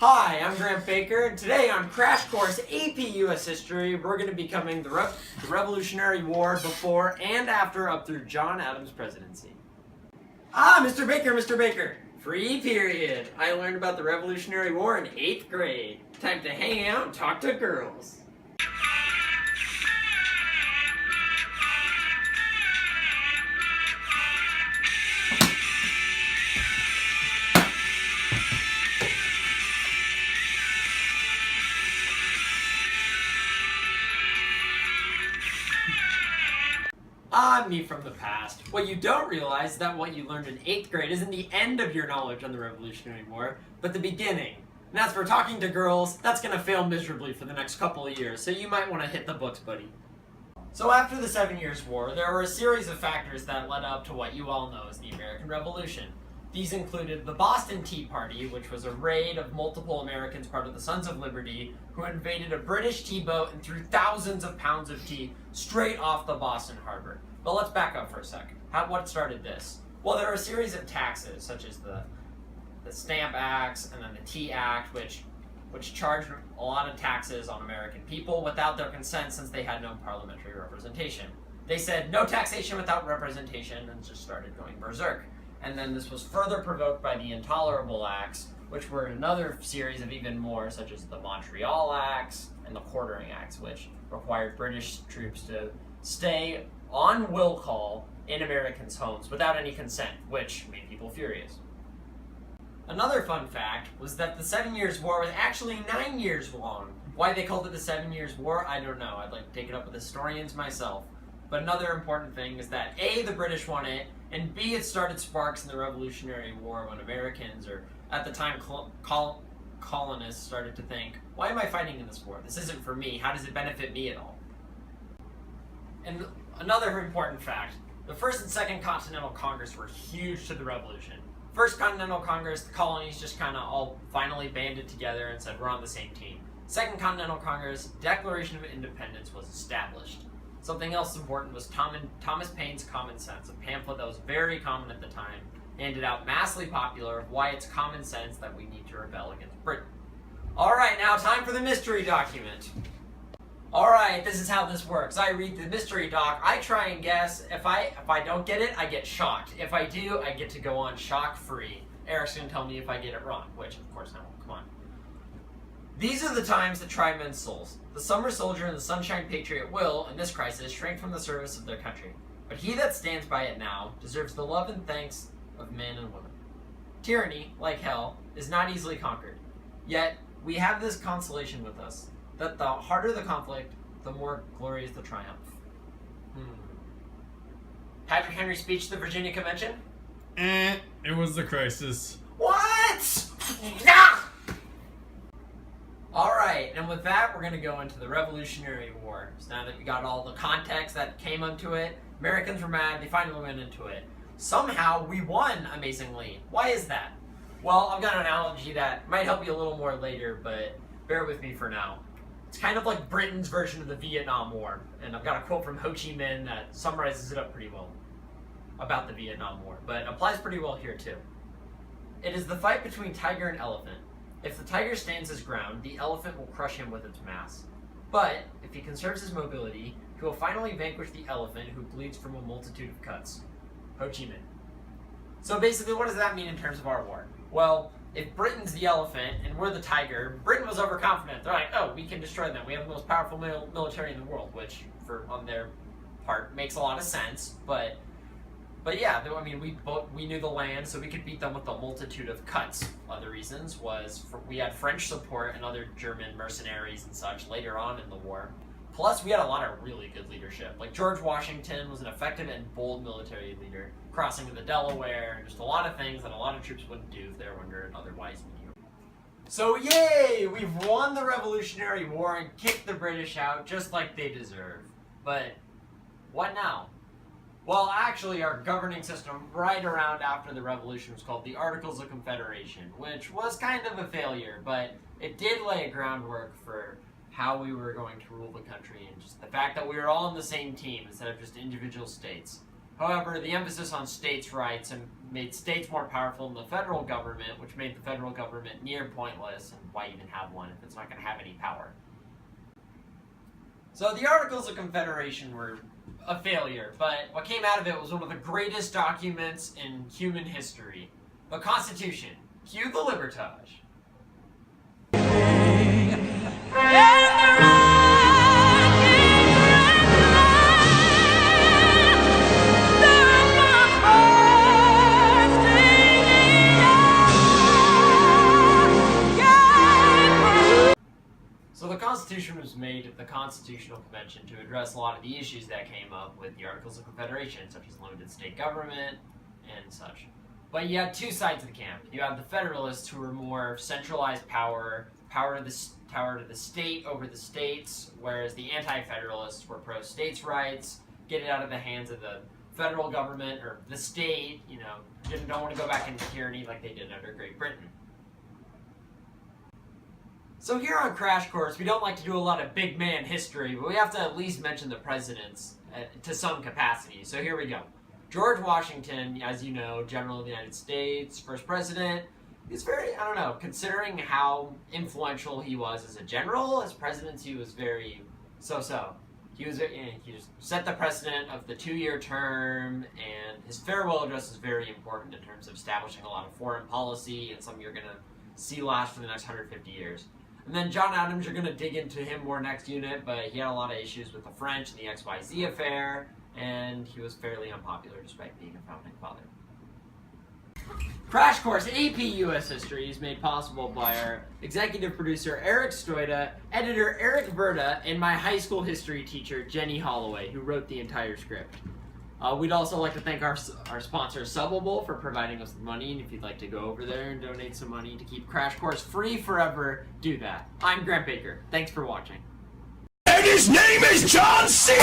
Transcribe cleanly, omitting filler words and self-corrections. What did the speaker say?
Hi, I'm Grant Baker, and today on Crash Course AP US History, we're going to be covering the Revolutionary War before and after up through John Adams' presidency. Mr. Baker, free period. I learned about the Revolutionary War in 8th grade. Time to hang out and talk to girls. Me from the past. What you don't realize is that what you learned in 8th grade isn't the end of your knowledge on the Revolutionary War, but the beginning. And as for talking to girls, that's going to fail miserably for the next couple of years, so you might want to hit the books, buddy. So after the 7 Years' War, there were a series of factors that led up to what you all know as the American Revolution. These included the Boston Tea Party, which was a raid of multiple Americans part of the Sons of Liberty, who invaded a British tea boat and threw thousands of pounds of tea straight off the Boston harbor. But let's back up for a second. What started this? Well, there were a series of taxes, such as the Stamp Acts and then the Tea Act, which charged a lot of taxes on American people without their consent since they had no parliamentary representation. They said no taxation without representation and just started going berserk. And then this was further provoked by the Intolerable Acts, which were another series of even more, such as the Montreal Acts and the Quartering Acts, which required British troops to stay on will call in Americans' homes without any consent, which made people furious. Another fun fact was that the 7 Years' War was actually 9 years long. Why they called it the 7 Years' War, I don't know. I'd like to take it up with historians myself. But another important thing is that A, the British won it, and B, it started sparks in the Revolutionary War when Americans, or at the time colonists, started to think, why am I fighting in this war? This isn't for me. How does it benefit me at all? And another important fact, the First and Second Continental Congress were huge to the Revolution. First Continental Congress, the colonies just kind of all finally banded together and said, we're on the same team. Second Continental Congress, Declaration of Independence was established. Something else important was Thomas Paine's Common Sense, a pamphlet that was very common at the time, handed out massively popular of why it's common sense that we need to rebel against Britain. Alright, now time for the mystery document. Alright, this is how this works. I read the mystery doc, I try and guess. If I don't get it, I get shocked. If I do, I get to go on shock-free. Eric's going to tell me if I get it wrong, which of course I won't. Come on. These are the times that try men's souls. The summer soldier and the sunshine patriot will, in this crisis, shrink from the service of their country. But he that stands by it now deserves the love and thanks of men and women. Tyranny, like hell, is not easily conquered. Yet, we have this consolation with us, that the harder the conflict, the more glorious the triumph. Patrick Henry's speech to the Virginia Convention? It was the crisis. What? Alright, and with that, we're going to go into the Revolutionary War. So now that we got all the context that came into it, Americans were mad, they finally went into it. Somehow, we won, amazingly. Why is that? Well, I've got an analogy that might help you a little more later, but bear with me for now. It's kind of like Britain's version of the Vietnam War, and I've got a quote from Ho Chi Minh that summarizes it up pretty well about the Vietnam War, but applies pretty well here too. It is the fight between tiger and elephant. If the tiger stands his ground, the elephant will crush him with its mass. But if he conserves his mobility, he will finally vanquish the elephant who bleeds from a multitude of cuts. Ho Chi Minh. So basically, what does that mean in terms of our war? Well, if Britain's the elephant and we're the tiger, Britain was overconfident. They're like, oh, we can destroy them. We have the most powerful military in the world, which, on their part, makes a lot of sense. But yeah, I mean, we knew the land, so we could beat them with a multitude of cuts. Other reasons was we had French support and other German mercenaries and such later on in the war. Plus, we had a lot of really good leadership. Like George Washington was an effective and bold military leader, crossing to the Delaware, and just a lot of things that a lot of troops wouldn't do if they were under an otherwise mediocre. So yay! We've won the Revolutionary War and kicked the British out just like they deserve. But what now? Well, actually, our governing system right around after the Revolution was called the Articles of Confederation, which was kind of a failure, but it did lay a groundwork for how we were going to rule the country and just the fact that we were all on the same team instead of just individual states. However, the emphasis on states' rights and made states more powerful than the federal government, which made the federal government near pointless, and why even have one if it's not going to have any power. So the Articles of Confederation were a failure, but what came out of it was one of the greatest documents in human history. The Constitution. Cue the Libertage. So the Constitution was made at the Constitutional Convention to address a lot of the issues that came up with the Articles of Confederation, such as limited state government and such. But you had two sides of the camp. You had the Federalists, who were more centralized power to the state over the states, whereas the Anti-Federalists were pro-states' rights, get it out of the hands of the federal government or the state, don't want to go back into tyranny like they did under Great Britain. So here on Crash Course, we don't like to do a lot of big man history, but we have to at least mention the presidents to some capacity. So here we go. George Washington, as you know, General of the United States, first president. He's very, considering how influential he was as a general, as president, he was very so-so. He just set the precedent of the 2-year term, and his farewell address is very important in terms of establishing a lot of foreign policy and something you're going to see last for the next 150 years. And then John Adams, you're going to dig into him more next unit, but he had a lot of issues with the French and the XYZ affair, and he was fairly unpopular despite being a founding father. Crash Course AP US History is made possible by our executive producer Eric Stoita, editor Eric Virta, and my high school history teacher Jenny Holloway, who wrote the entire script. We'd also like to thank our sponsor Subbable for providing us with money, and if you'd like to go over there and donate some money to keep Crash Course free forever, do that. I'm Grant Baker. Thanks for watching. And his name is John C.